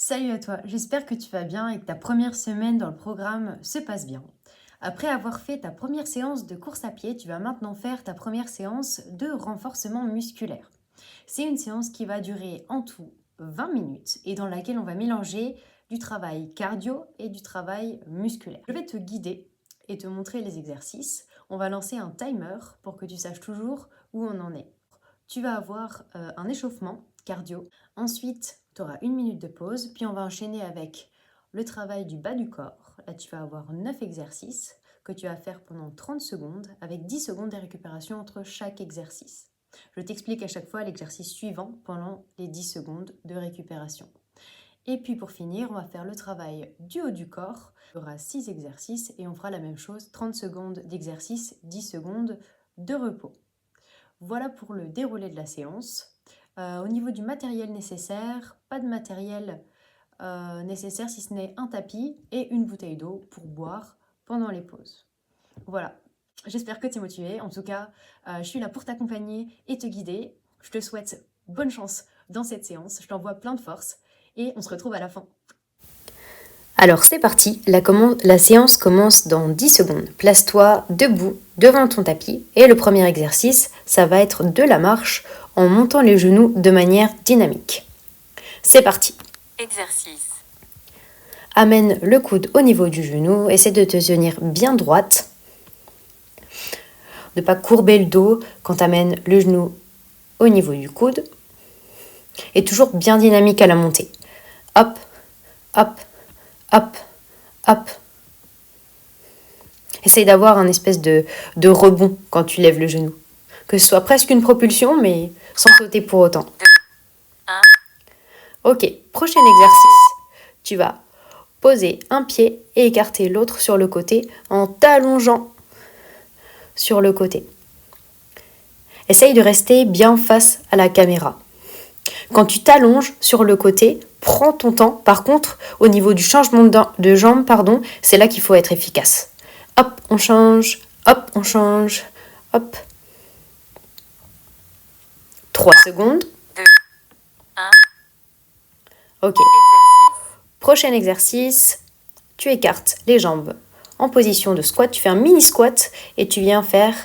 Salut à toi, j'espère que tu vas bien et que ta première semaine dans le programme se passe bien. Après avoir fait ta première séance de course à pied, tu vas maintenant faire ta première séance de renforcement musculaire. C'est une séance qui va durer en tout 20 minutes et dans laquelle on va mélanger du travail cardio et du travail musculaire. Je vais te guider et te montrer les exercices. On va lancer un timer pour que tu saches toujours où on en est. Tu vas avoir un échauffement cardio. Ensuite, tu auras une minute de pause. Puis on va enchaîner avec le travail du bas du corps. Là, tu vas avoir 9 exercices que tu vas faire pendant 30 secondes avec 10 secondes de récupération entre chaque exercice. Je t'explique à chaque fois l'exercice suivant pendant les 10 secondes de récupération. Et puis pour finir, on va faire le travail du haut du corps. Il y aura 6 exercices et on fera la même chose, 30 secondes d'exercice, 10 secondes de repos. Voilà pour le déroulé de la séance. Au niveau du matériel nécessaire, pas de matériel nécessaire si ce n'est un tapis et une bouteille d'eau pour boire pendant les pauses. Voilà, j'espère que tu es motivé. En tout cas, je suis là pour t'accompagner et te guider. Je te souhaite bonne chance dans cette séance. Je t'envoie plein de force et on se retrouve à la fin. Alors c'est parti, la séance commence dans 10 secondes. Place-toi debout devant ton tapis et le premier exercice, ça va être de la marche en montant les genoux de manière dynamique. C'est parti. Exercice. Amène le coude au niveau du genou, essaie de te tenir bien droite. Ne pas courber le dos quand tu amènes le genou au niveau du coude. Et toujours bien dynamique à la montée. Hop, hop, hop, hop. Essaye d'avoir un espèce de rebond quand tu lèves le genou. Que ce soit presque une propulsion, mais sans sauter pour autant. 2, 1. Ok, prochain exercice. Tu vas poser un pied et écarter l'autre sur le côté en t'allongeant sur le côté. Essaye de rester bien face à la caméra. Quand tu t'allonges sur le côté, prends ton temps. Par contre, au niveau du changement de jambe, c'est là qu'il faut être efficace. Hop, on change. Hop, on change. Hop. 3 secondes. 2, 1. Ok. Prochain exercice. Tu écartes les jambes en position de squat. Tu fais un mini squat et tu viens faire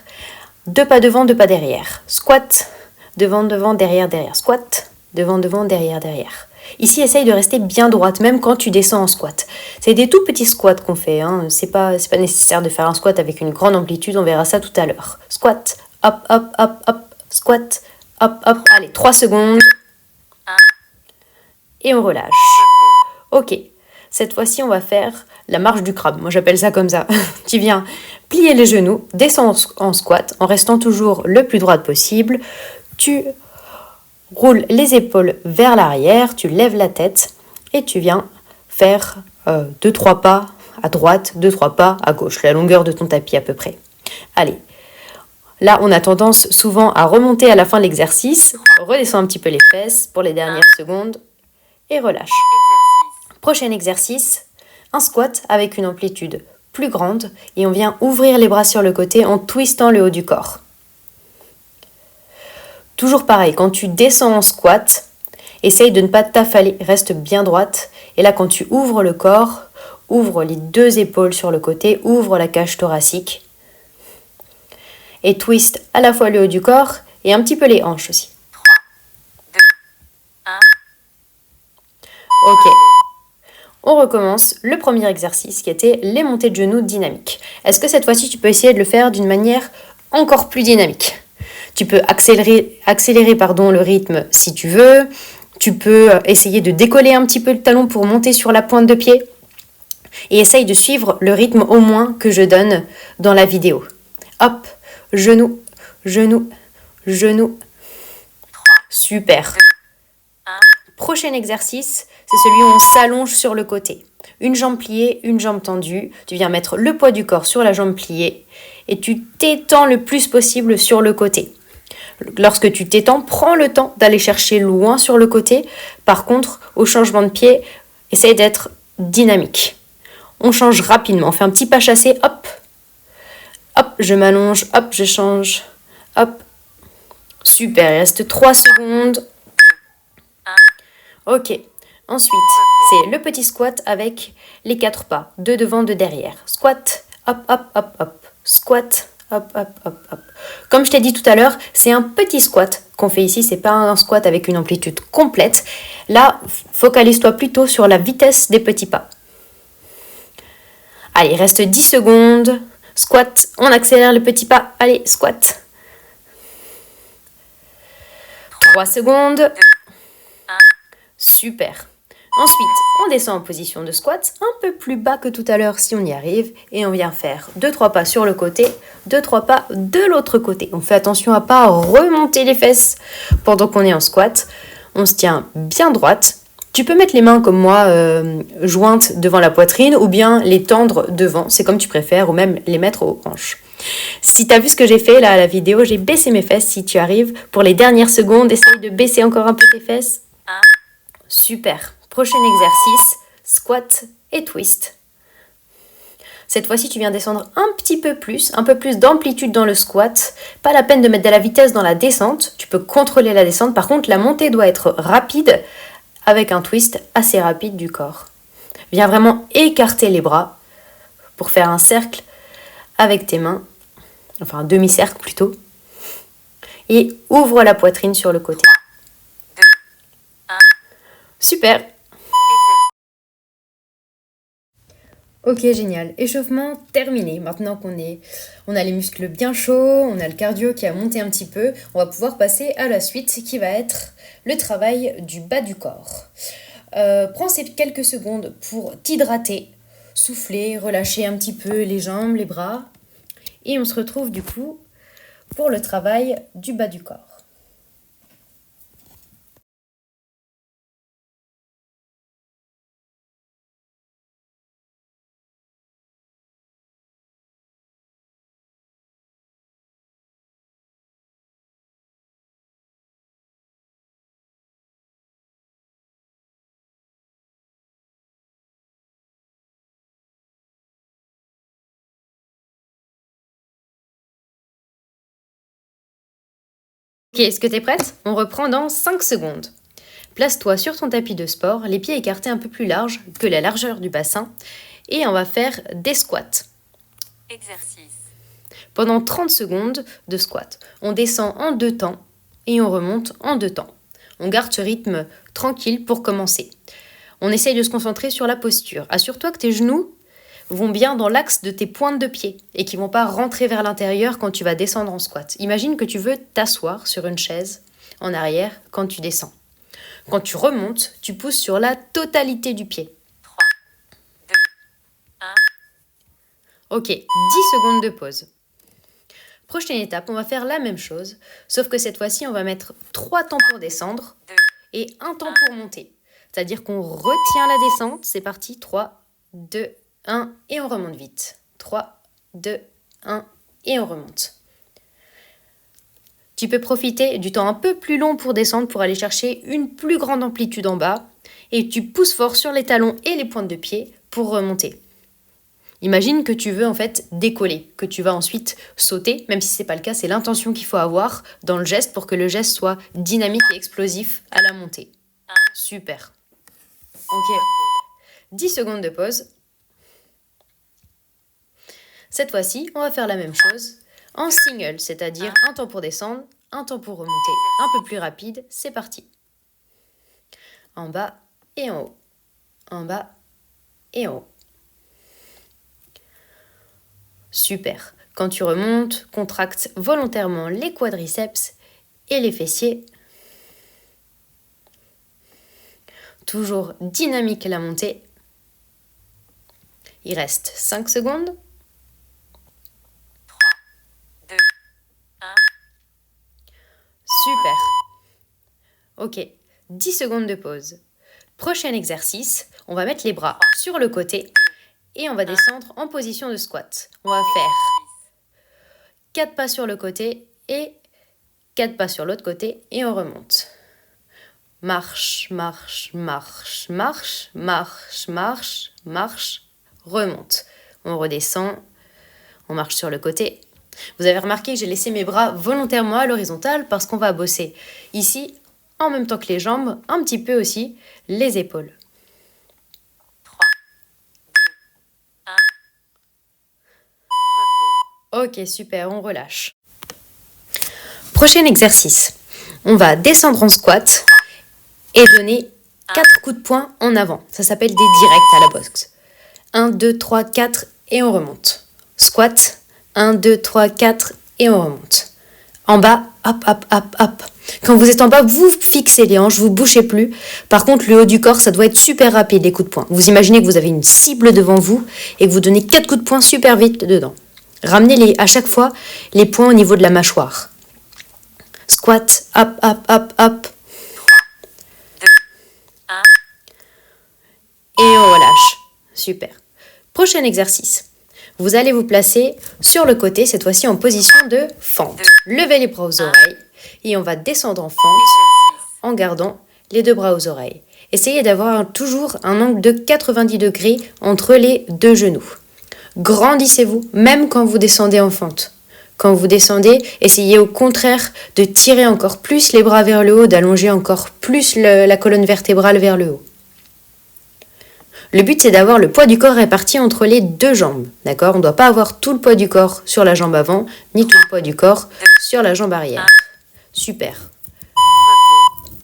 2 pas devant, 2 pas derrière. Squat, devant, devant, derrière, derrière. Squat, devant, devant, derrière, derrière. Ici, essaye de rester bien droite, même quand tu descends en squat. C'est des tout petits squats qu'on fait. C'est pas nécessaire de faire un squat avec une grande amplitude. On verra ça tout à l'heure. Squat, hop, hop, hop, hop. Squat, hop, hop. Allez, 3 secondes. 1. Et on relâche. Ok. Cette fois-ci, on va faire la marche du crabe. Moi, j'appelle ça comme ça. Tu viens plier les genoux, descends en squat, en restant toujours le plus droite possible. Tu roules les épaules vers l'arrière, tu lèves la tête et tu viens faire 2-3 pas à droite, 2-3 pas à gauche, la longueur de ton tapis à peu près. Allez, là on a tendance souvent à remonter à la fin de l'exercice, redescends un petit peu les fesses pour les dernières secondes et relâche. Prochain exercice, un squat avec une amplitude plus grande et on vient ouvrir les bras sur le côté en twistant le haut du corps. Toujours pareil, quand tu descends en squat, essaye de ne pas t'affaler, reste bien droite. Et là, quand tu ouvres le corps, ouvre les 2 épaules sur le côté, ouvre la cage thoracique. Et twist à la fois le haut du corps et un petit peu les hanches aussi. 3, 2, 1. Ok. On recommence le premier exercice qui était les montées de genoux dynamiques. Est-ce que cette fois-ci, tu peux essayer de le faire d'une manière encore plus dynamique ? Tu peux accélérer le rythme si tu veux. Tu peux essayer de décoller un petit peu le talon pour monter sur la pointe de pied. Et essaye de suivre le rythme au moins que je donne dans la vidéo. Hop, genou, genou, genou. 3, Super. 2, 1. Prochain exercice, c'est celui où on s'allonge sur le côté. Une jambe pliée, une jambe tendue. Tu viens mettre le poids du corps sur la jambe pliée et tu t'étends le plus possible sur le côté. Lorsque tu t'étends, prends le temps d'aller chercher loin sur le côté. Par contre, au changement de pied, essaye d'être dynamique. On change rapidement. On fait un petit pas chassé. Hop, hop, je m'allonge. Hop, je change. Hop. Super, il reste 3 secondes. 1. Ok. Ensuite, C'est le petit squat avec les 4 pas, 2 devant, 2 derrière. Squat, hop, hop, hop, hop. Squat, hop, hop, hop, hop. Comme je t'ai dit tout à l'heure, c'est un petit squat qu'on fait ici. C'est pas un squat avec une amplitude complète. Là, focalise-toi plutôt sur la vitesse des petits pas. Allez, il reste 10 secondes. Squat, on accélère le petit pas. Allez, squat. 3 secondes. 2, 1. Super. Ensuite, on descend en position de squat, un peu plus bas que tout à l'heure si on y arrive. Et on vient faire 2-3 pas sur le côté, 2-3 pas de l'autre côté. On fait attention à ne pas remonter les fesses pendant qu'on est en squat. On se tient bien droite. Tu peux mettre les mains comme moi, jointes devant la poitrine, ou bien les tendre devant, c'est comme tu préfères, ou même les mettre aux hanches. Si tu as vu ce que j'ai fait là à la vidéo, j'ai baissé mes fesses. Si tu arrives, pour les dernières secondes, essaye de baisser encore un peu tes fesses. 1. Super. Prochain exercice, squat et twist. Cette fois-ci, tu viens descendre un peu plus d'amplitude dans le squat. Pas la peine de mettre de la vitesse dans la descente. Tu peux contrôler la descente. Par contre, la montée doit être rapide avec un twist assez rapide du corps. Viens vraiment écarter les bras pour faire un cercle avec tes mains. Enfin, un demi-cercle plutôt. Et ouvre la poitrine sur le côté. 2, 1. Super. Ok, génial. Échauffement terminé. Maintenant on a les muscles bien chauds, on a le cardio qui a monté un petit peu, on va pouvoir passer à la suite qui va être le travail du bas du corps. Prends ces quelques secondes pour t'hydrater, souffler, relâcher un petit peu les jambes, les bras. Et on se retrouve du coup pour le travail du bas du corps. Ok, est-ce que tu es prête? On reprend dans 5 secondes. Place-toi sur ton tapis de sport, les pieds écartés un peu plus larges que la largeur du bassin. Et on va faire des squats. Exercice. Pendant 30 secondes de squat. On descend en 2 temps et on remonte en 2 temps. On garde ce rythme tranquille pour commencer. On essaye de se concentrer sur la posture. Assure-toi que tes genoux vont bien dans l'axe de tes pointes de pied et qui ne vont pas rentrer vers l'intérieur quand tu vas descendre en squat. Imagine que tu veux t'asseoir sur une chaise en arrière quand tu descends. Quand tu remontes, tu pousses sur la totalité du pied. 3, 2, 1. Ok, 10 secondes de pause. Prochaine étape, on va faire la même chose, sauf que cette fois-ci, on va mettre 3 temps pour descendre 2, et 1 temps pour monter. C'est-à-dire qu'on retient la descente, c'est parti, 3, 2, 1, et on remonte vite. 3, 2, 1, et on remonte. Tu peux profiter du temps un peu plus long pour descendre pour aller chercher une plus grande amplitude en bas, et tu pousses fort sur les talons et les pointes de pied pour remonter. Imagine que tu veux en fait décoller, que tu vas ensuite sauter, même si ce n'est pas le cas, c'est l'intention qu'il faut avoir dans le geste pour que le geste soit dynamique et explosif à la montée. Super. Ok. 10 secondes de pause. Cette fois-ci, on va faire la même chose en single, c'est-à-dire un temps pour descendre, un temps pour remonter. Un peu plus rapide, c'est parti. En bas et en haut. En bas et en haut. Super. Quand tu remontes, contracte volontairement les quadriceps et les fessiers. Toujours dynamique la montée. Il reste 5 secondes. 3, 2, 1. Super. Ok, 10 secondes de pause. Prochain exercice, on va mettre les bras sur le côté et on va descendre en position de squat. On va faire 4 pas sur le côté et 4 pas sur l'autre côté et on remonte. Marche, marche, marche, marche, marche, marche, marche, remonte. On redescend, on marche sur le côté. Vous avez remarqué que j'ai laissé mes bras volontairement à l'horizontale parce qu'on va bosser ici, en même temps que les jambes, un petit peu aussi les épaules. Ok, super, on relâche. Prochain exercice. On va descendre en squat et donner 4 coups de poing en avant. Ça s'appelle des directs à la boxe. 1, 2, 3, 4 et on remonte. Squat, 1, 2, 3, 4 et on remonte. En bas, hop, hop, hop, hop. Quand vous êtes en bas, vous fixez les hanches, vous ne bougez plus. Par contre, le haut du corps, ça doit être super rapide, les coups de poing. Vous imaginez que vous avez une cible devant vous et que vous donnez 4 coups de poing super vite dedans. Ramenez à chaque fois les poings au niveau de la mâchoire. Squat, hop, hop, hop, hop. 2, 1. Et on relâche. Super. Prochain exercice. Vous allez vous placer sur le côté, cette fois-ci en position de fente. Levez les bras aux oreilles et on va descendre en fente Exercice. en gardant les 2 bras aux oreilles. Essayez d'avoir toujours un angle de 90 degrés entre les 2 genoux. Grandissez-vous, même quand vous descendez en fente. Quand vous descendez, essayez au contraire de tirer encore plus les bras vers le haut, d'allonger encore plus la colonne vertébrale vers le haut. Le but, c'est d'avoir le poids du corps réparti entre les 2 jambes. D'accord ? On ne doit pas avoir tout le poids du corps sur la jambe avant, ni tout le poids du corps sur la jambe arrière. Super. Repos.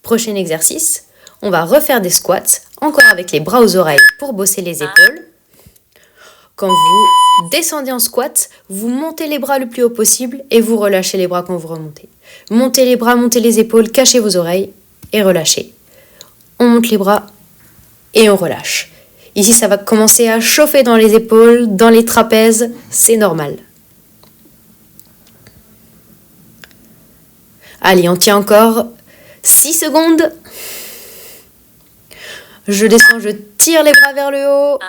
Prochain exercice, on va refaire des squats, encore avec les bras aux oreilles pour bosser les épaules. Quand vous descendez en squat, vous montez les bras le plus haut possible et vous relâchez les bras quand vous remontez. Montez les bras, montez les épaules, cachez vos oreilles et relâchez. On monte les bras et on relâche. Ici, ça va commencer à chauffer dans les épaules, dans les trapèzes, c'est normal. Allez, on tient encore 6 secondes. Je descends, je tire les bras vers le haut.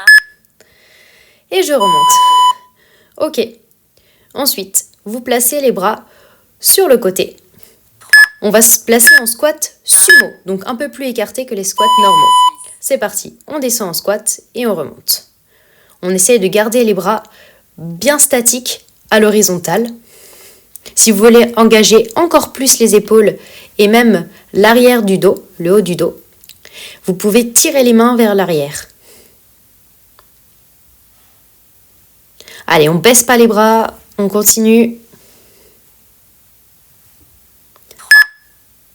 Et je remonte. Ok. Ensuite, vous placez les bras sur le côté. On va se placer en squat sumo, donc un peu plus écarté que les squats normaux. C'est parti. On descend en squat et on remonte. On essaie de garder les bras bien statiques à l'horizontale. Si vous voulez engager encore plus les épaules et même l'arrière du dos, le haut du dos, vous pouvez tirer les mains vers l'arrière. Allez, on baisse pas les bras, on continue. 3,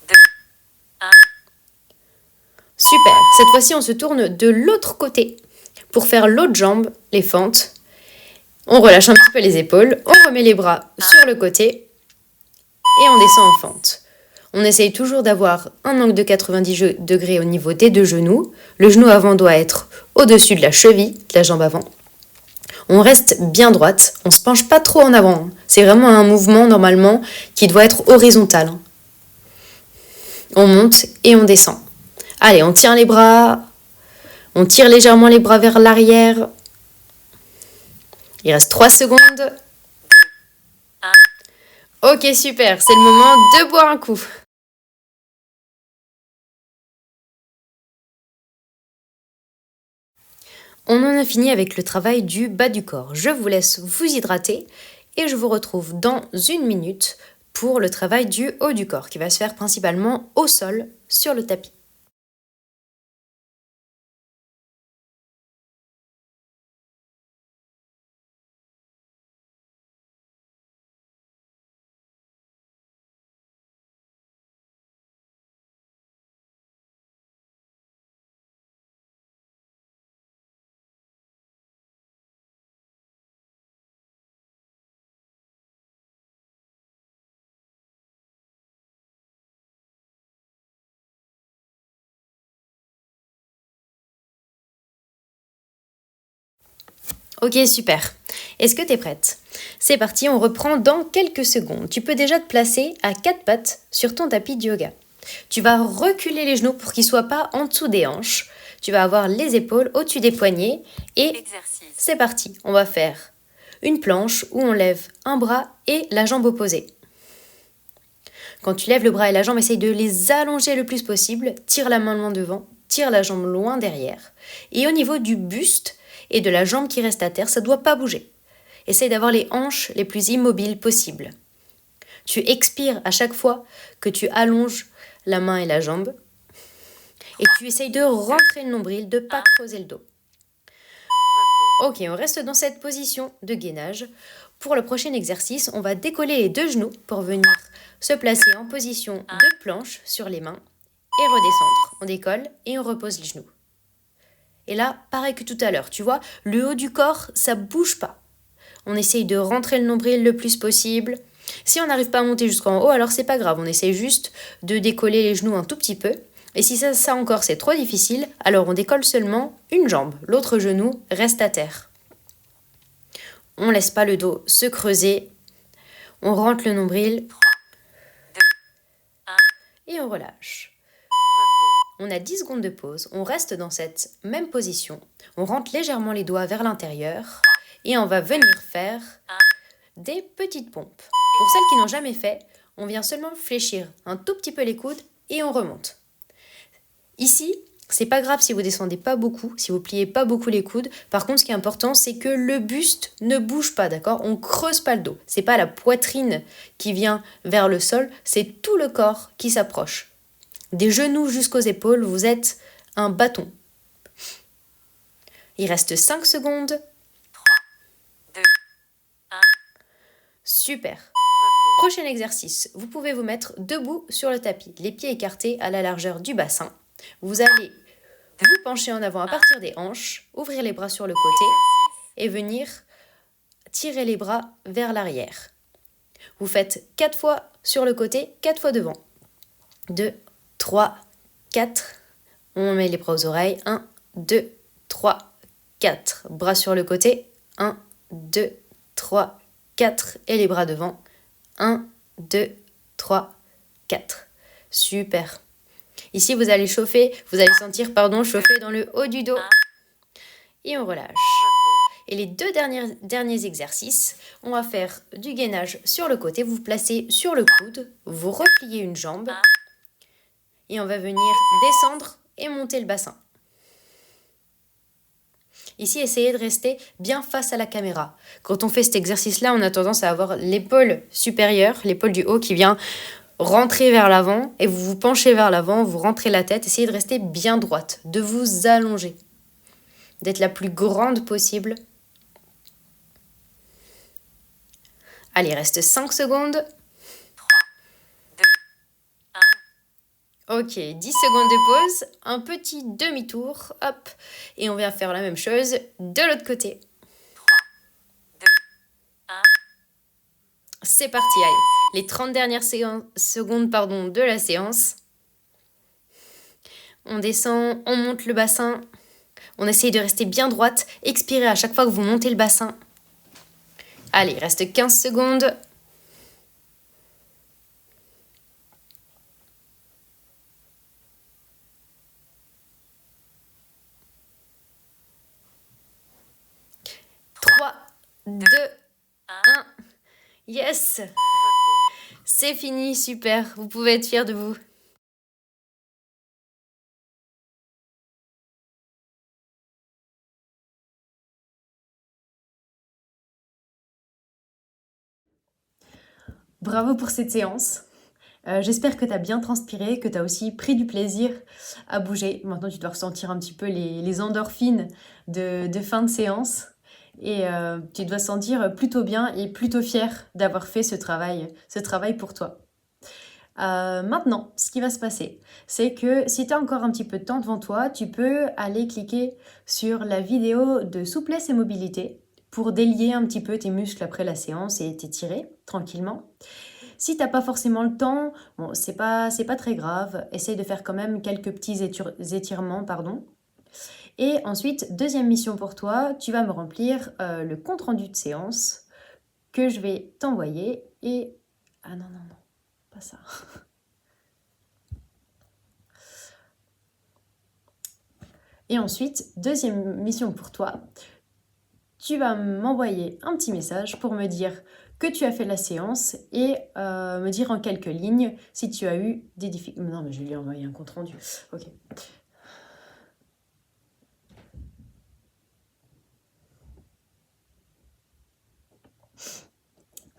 2, 1. Super. Cette fois-ci, on se tourne de l'autre côté pour faire l'autre jambe, les fentes. On relâche un petit peu les épaules, on remet les bras sur le côté et on descend en fente. On essaye toujours d'avoir un angle de 90 degrés au niveau des 2 genoux. Le genou avant doit être au-dessus de la cheville, de la jambe avant. On reste bien droite, on ne se penche pas trop en avant. C'est vraiment un mouvement normalement qui doit être horizontal. On monte et on descend. Allez, on tient les bras, on tire légèrement les bras vers l'arrière. Il reste 3 secondes. 1. Ok, super, c'est le moment de boire un coup. On en a fini avec le travail du bas du corps. Je vous laisse vous hydrater et je vous retrouve dans 1 minute pour le travail du haut du corps qui va se faire principalement au sol sur le tapis. Ok, super. Est-ce que tu es prête ? C'est parti, on reprend dans quelques secondes. Tu peux déjà te placer à 4 pattes sur ton tapis de yoga. Tu vas reculer les genoux pour qu'ils ne soient pas en dessous des hanches. Tu vas avoir les épaules au-dessus des poignets. Et Exercice. c'est parti, on va faire une planche où on lève un bras et la jambe opposée. Quand tu lèves le bras et la jambe, essaye de les allonger le plus possible. Tire la main loin devant, tire la jambe loin derrière. Et au niveau du buste et de la jambe qui reste à terre, ça ne doit pas bouger. Essaye d'avoir les hanches les plus immobiles possibles. Tu expires à chaque fois que tu allonges la main et la jambe. Et tu essayes de rentrer le nombril, de ne pas creuser le dos. Ok, on reste dans cette position de gainage. Pour le prochain exercice, on va décoller les deux genoux pour venir se placer en position de planche sur les mains et redescendre. On décolle et on repose les genoux. Et là, pareil que tout à l'heure, tu vois, le haut du corps, ça bouge pas. On essaye de rentrer le nombril le plus possible. Si on n'arrive pas à monter jusqu'en haut, alors c'est pas grave, on essaye juste de décoller les genoux un tout petit peu. Et si ça encore c'est trop difficile, alors on décolle seulement une jambe, l'autre genou reste à terre. On laisse pas le dos se creuser, on rentre le nombril 3, 2, 1. et on relâche. Repos. On a 10 secondes de pause, on reste dans cette même position, on rentre légèrement les doigts vers l'intérieur et on va venir faire 1. des petites pompes. Pour celles qui n'ont jamais fait, on vient seulement fléchir un tout petit peu les coudes et on remonte. Ici, c'est pas grave si vous descendez pas beaucoup, si vous pliez pas beaucoup les coudes. Par contre, ce qui est important, c'est que le buste ne bouge pas, d'accord? On creuse pas le dos. C'est pas la poitrine qui vient vers le sol, c'est tout le corps qui s'approche. Des genoux jusqu'aux épaules, vous êtes un bâton. Il reste 5 secondes. 3, 2, 1. Super. Repos. Prochain exercice, vous pouvez vous mettre debout sur le tapis, les pieds écartés à la largeur du bassin. Vous allez vous pencher en avant à partir des hanches, ouvrir les bras sur le côté et venir tirer les bras vers l'arrière. Vous faites 4 fois sur le côté, 4 fois devant. 2, 3, 4. On met les bras aux oreilles. 1, 2, 3, 4. Bras sur le côté. 1, 2, 3, 4. Et les bras devant. 1, 2, 3, 4. Super. Ici, vous allez sentir, chauffer dans le haut du dos. Et on relâche. Et les deux derniers exercices, on va faire du gainage sur le côté. Vous vous placez sur le coude, vous repliez une jambe. Et on va venir descendre et monter le bassin. Ici, essayez de rester bien face à la caméra. Quand on fait cet exercice-là, on a tendance à avoir l'épaule supérieure, l'épaule du haut qui vient rentrer vers l'avant et vous vous penchez vers l'avant, vous rentrez la tête, essayez de rester bien droite, de vous allonger, d'être la plus grande possible. Allez, il reste 5 secondes. 3, 2, 1. Ok, 10 secondes de pause, un petit demi-tour, hop, et on vient faire la même chose de l'autre côté. 3, 2, 1. C'est parti, allez, les 30 dernières secondes de la séance. On descend, on monte le bassin, on essaye de rester bien droite, expirez à chaque fois que vous montez le bassin. Allez, il reste 15 secondes. 3, 2, 1. Yes! C'est fini, super. Vous pouvez être fiers de vous. Bravo pour cette séance. J'espère que tu as bien transpiré, que tu as aussi pris du plaisir à bouger. Maintenant, tu dois ressentir un petit peu les endorphines de fin de séance. Et tu dois te sentir plutôt bien et plutôt fier d'avoir fait ce travail pour toi. Maintenant, ce qui va se passer, c'est que si tu as encore un petit peu de temps devant toi, tu peux aller cliquer sur la vidéo de souplesse et mobilité pour délier un petit peu tes muscles après la séance et t'étirer tranquillement. Si t'as pas forcément le temps, bon, c'est pas très grave. Essaye de faire quand même quelques petits étirements, pardon. Et ensuite, deuxième mission pour toi, tu vas me remplir le compte-rendu de séance que je vais t'envoyer. Et... Ah non, pas ça. Et ensuite, deuxième mission pour toi, tu vas m'envoyer un petit message pour me dire que tu as fait la séance et me dire en quelques lignes si tu as eu des difficultés. Non, mais je vais lui envoyer un compte rendu. Ok.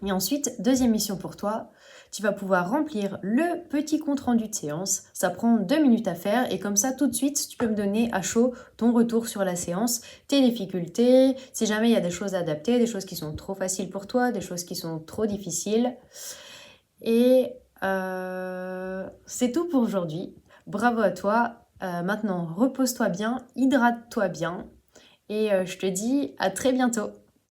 Et ensuite, deuxième mission pour toi, tu vas pouvoir remplir le petit compte-rendu de séance. Ça prend 2 minutes à faire et comme ça, tout de suite, tu peux me donner à chaud ton retour sur la séance, tes difficultés, si jamais il y a des choses à adapter, des choses qui sont trop faciles pour toi, des choses qui sont trop difficiles. Et c'est tout pour aujourd'hui. Bravo à toi. Maintenant, repose-toi bien, hydrate-toi bien et je te dis à très bientôt.